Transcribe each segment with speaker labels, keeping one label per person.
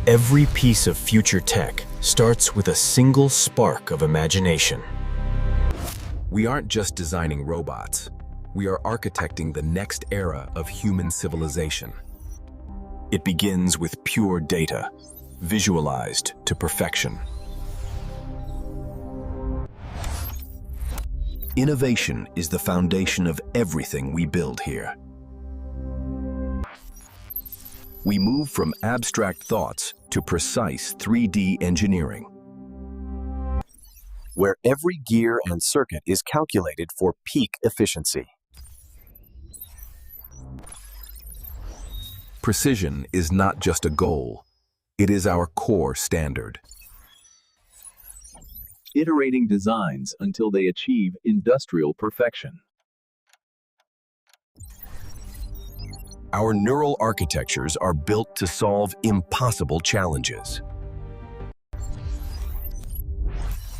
Speaker 1: Every piece of future tech starts with a single spark of imagination.
Speaker 2: We aren't just designing robots. We are architecting the next era of human civilization.
Speaker 1: It begins with pure data, visualized to perfection.
Speaker 3: Innovation is the foundation of everything we build here. We move from abstract thoughts to precise 3D engineering, where every gear and circuit is calculated for peak efficiency.
Speaker 2: Precision is not just a goal, it is our core standard.
Speaker 4: Iterating designs until they achieve industrial perfection.
Speaker 3: Our neural architectures are built to solve impossible challenges.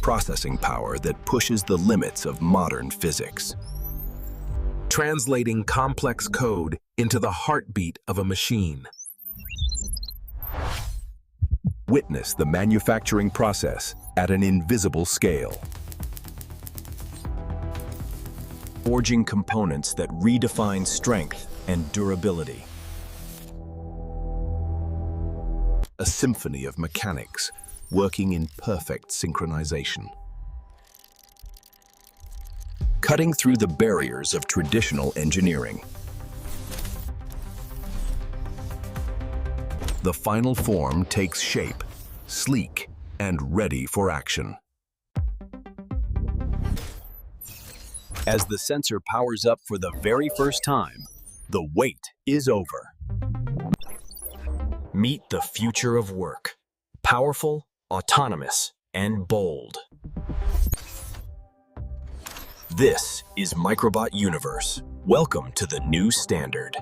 Speaker 3: Processing power that pushes the limits of modern physics.
Speaker 2: Translating complex code into the heartbeat of a machine.
Speaker 3: Witness the manufacturing process at an invisible scale.
Speaker 1: Forging components that redefine strength and durability.
Speaker 3: A symphony of mechanics working in perfect synchronization. Cutting through the barriers of traditional engineering. The final form takes shape, sleek and ready for action.
Speaker 1: As the sensor powers up for the very first time, the wait is over. Meet the future of work. Powerful, autonomous, and bold. This is Microbot Universe. Welcome to the new standard.